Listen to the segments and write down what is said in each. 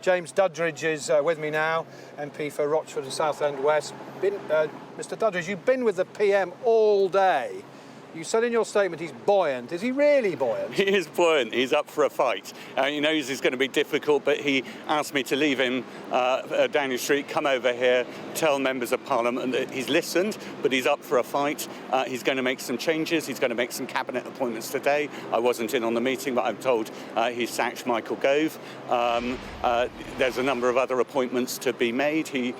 James Duddridge is with me now, MP for Rochford and Southend West. Mr Duddridge, you've been with the PM all day. You said in your statement he's buoyant. Is he really buoyant? He is buoyant. He's up for a fight. He knows it's going to be difficult, but he asked me to leave him down the street, come over here, tell members of Parliament that he's listened, but he's up for a fight. He's going to make some changes. He's going to make some cabinet appointments today. I wasn't in on the meeting, but I'm told he sacked Michael Gove. There's a number of other appointments to be made. He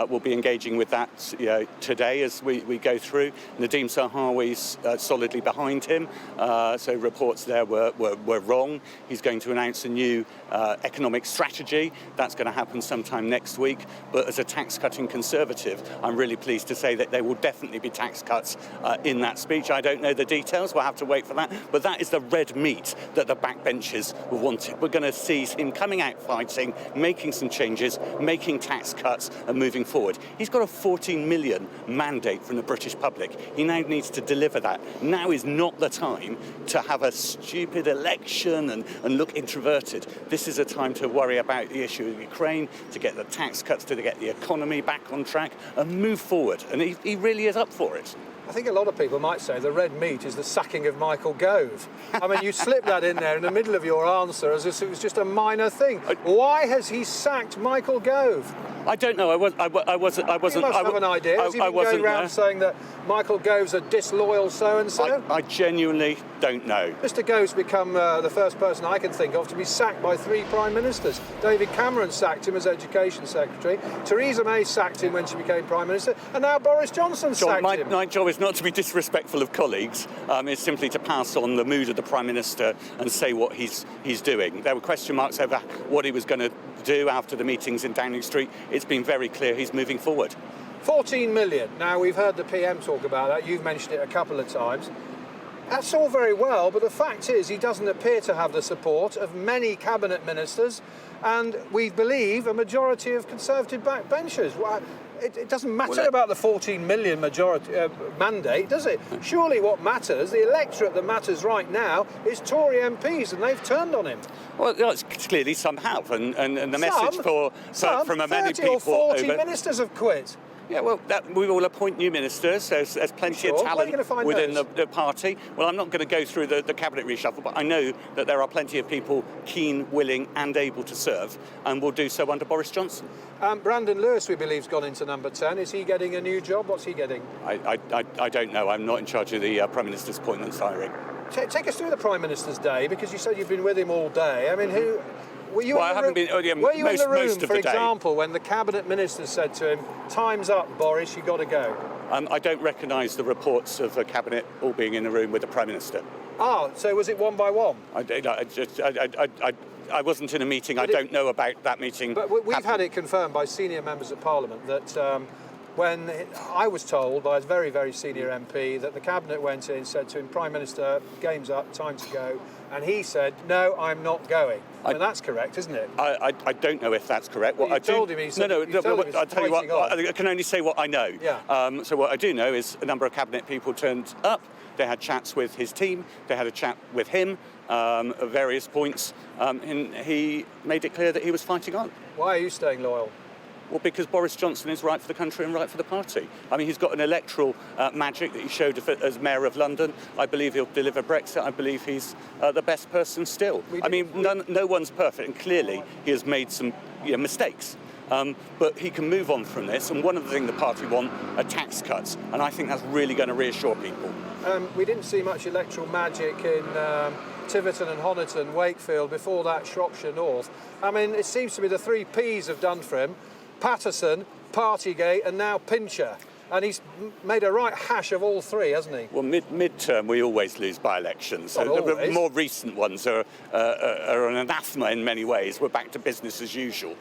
will be engaging with that today as we go through. Nadeem Sahawi's solidly behind him, so reports there were wrong. He's going to announce a new economic strategy. That's going to happen sometime next week. But as a tax-cutting Conservative, I'm really pleased to say that there will definitely be tax cuts in that speech. I don't know the details. We'll have to wait for that. But that is the red meat that the backbenchers wanted. We're going to see him coming out fighting, making some changes, making tax cuts and moving forward. He's got a 14 million mandate from the British public. He now needs to deliver that. Now is not the time to have a stupid election and look introverted. This is a time to worry about the issue of Ukraine, to get the tax cuts, to get the economy back on track and move forward. And he really is up for it. I think a lot of people might say the red meat is the sacking of Michael Gove. I mean, you slipped that in there in the middle of your answer as if it was just a minor thing. Why has he sacked Michael Gove? I don't know. I wasn't. You must have an idea. Has he been going around saying that Michael Gove's a disloyal so-and-so? I genuinely don't know. Mr Gove's become the first person I can think of to be sacked by 3 Prime Ministers. David Cameron sacked him as Education Secretary. Theresa May sacked him when she became Prime Minister. And now Boris Johnson sacked him. My job is not to be disrespectful of colleagues. It's simply to pass on the mood of the Prime Minister and say what he's doing. There were question marks over what he was going to do after the meetings in Downing Street. It's been very clear he's moving forward. 14 million. Now, we've heard the PM talk about that. You've mentioned it a couple of times. That's all very well, but the fact is he doesn't appear to have the support of many cabinet ministers and, we believe, a majority of Conservative backbenchers. It doesn't matter about the 14 million majority mandate, does it? Surely what matters, the electorate that matters right now, is Tory MPs, and they've turned on him. Well, clearly some have, and the message from many 30 people or 40 ministers have quit. Yeah, well, we will appoint new ministers. There's plenty of talent within the party. Well, I'm not going to go through the cabinet reshuffle, but I know that there are plenty of people keen, willing and able to serve, and will do so under Boris Johnson. Brandon Lewis, we believe, has gone into number 10. Is he getting a new job? What's he getting? I don't know. I'm not in charge of the Prime Minister's appointments diary. Take us through the Prime Minister's day, because you said you've been with him all day. I mean, who... Were you in the room, for example, when the cabinet minister said to him, "Time's up, Boris, you've got to go"? I don't recognise the reports of the cabinet all being in the room with the Prime Minister. Ah, so was it one by one? I wasn't in a meeting. I don't know about that meeting. But we've had it confirmed by senior members of Parliament that when I was told by a very, very senior MP that the cabinet went in and said to him, "Prime Minister, game's up, time to go," and he said, "No, I'm not going." And that's correct, isn't it? I don't know if that's correct. Well, I told him. I'll tell you what. I can only say what I know. Yeah. So what I do know is a number of cabinet people turned up. They had chats with his team. They had a chat with him at various points, and he made it clear that he was fighting on. Why are you staying loyal? Well, because Boris Johnson is right for the country and right for the party. I mean, he's got an electoral magic that he showed as Mayor of London. I believe he'll deliver Brexit. I believe he's the best person still. No one's perfect, and clearly he has made some mistakes. But he can move on from this, and one of the things the party want are tax cuts, and I think that's really going to reassure people. We didn't see much electoral magic in Tiverton and Honiton, Wakefield, before that Shropshire North. I mean, it seems to me the 3 Ps have done for him: Patterson, Partygate and now Pincher. And he's made a right hash of all 3, hasn't he? Well, mid-term we always lose by-elections. So the more recent ones are an anathema in many ways. We're back to business as usual.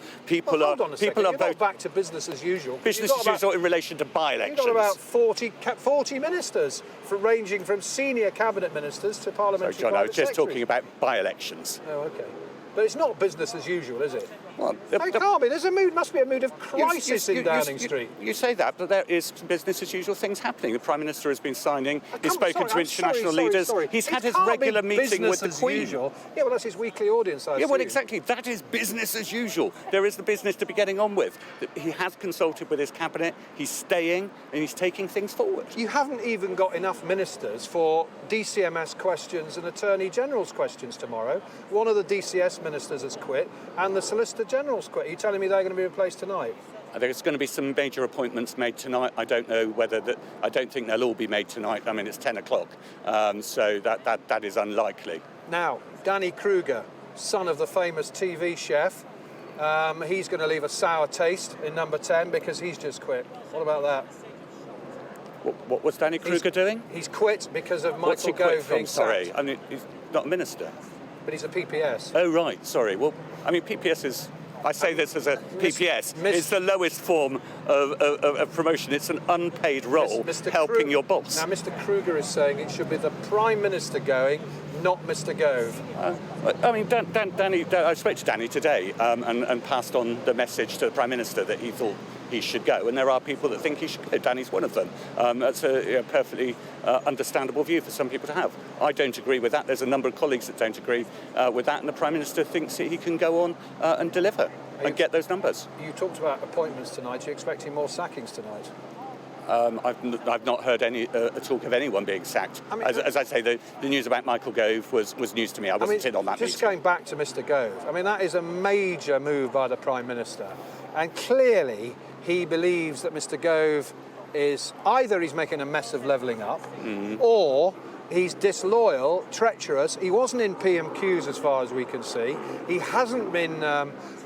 Hold on a second. You're not back to business as usual. Business as usual in relation to by-elections. You've got about 40 ministers, ranging from senior cabinet ministers to parliamentary. Sorry, John, I was just talking about by-elections. Oh, OK. But it's not business as usual, is it? Well, It can't be. There's a mood. Must be a mood of crisis in Downing Street. You say that, but there is business as usual things happening. The Prime Minister has been signing. He's spoken to international leaders. He's had his regular meeting with the Queen. Usual. Yeah, well, that's his weekly audience. I Yeah, well, assume. exactly. That is business as usual. There is the business to be getting on with. He has consulted with his cabinet. He's staying and he's taking things forward. You haven't even got enough ministers for DCMS questions and Attorney General's questions tomorrow. One of the DCS ministers has quit, and the Solicitor General's quit. Are you telling me they're going to be replaced tonight? There's going to be some major appointments made tonight. I don't know whether I don't think they'll all be made tonight. I mean, it's 10 o'clock, so that is unlikely. Now, Danny Kruger, son of the famous TV chef, he's going to leave a sour taste in number 10 because he's just quit. What about that? What was Danny Kruger doing? He's quit because of What's he Michael quit Gove from? being sacked. Sorry, I mean, he's not a minister. But he's a PPS. Oh, right, sorry. Well, I mean, PPS is... I say this as a PPS. It's the lowest form of promotion. It's an unpaid role helping your boss. Now, Mr. Kruger is saying it should be the Prime Minister going, not Mr. Gove. I mean, Danny, I spoke to Danny today and passed on the message to the Prime Minister that he thought he should go, and there are people that think he should go. Danny's one of them. That's a perfectly understandable view for some people to have. I don't agree with that. There's a number of colleagues that don't agree with that, and the Prime Minister thinks that he can go on and deliver and get those numbers. You talked about appointments tonight. Are you expecting more sackings tonight? I've not heard any talk of anyone being sacked. I mean, as I say, the news about Michael Gove was news to me. I wasn't in on that just meeting. Going back to Mr. Gove, I mean, that is a major move by the Prime Minister. And clearly he believes that Mr. Gove is either he's making a mess of levelling up or he's disloyal, treacherous. He wasn't in PMQs as far as we can see. He hasn't been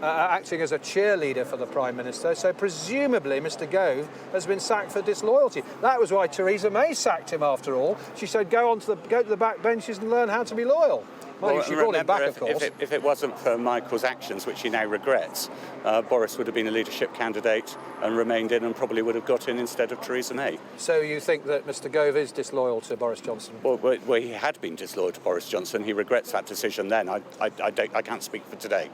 acting as a cheerleader for the Prime Minister. So presumably Mr. Gove has been sacked for disloyalty. That was why Theresa May sacked him after all. She said go to the back benches and learn how to be loyal. Well, she brought him back, of course. If it wasn't for Michael's actions, which he now regrets, Boris would have been a leadership candidate and remained in and probably would have got in instead of Theresa May. So you think that Mr. Gove is disloyal to Boris Johnson? Well, he had been disloyal to Boris Johnson. He regrets that decision then. I can't speak for today.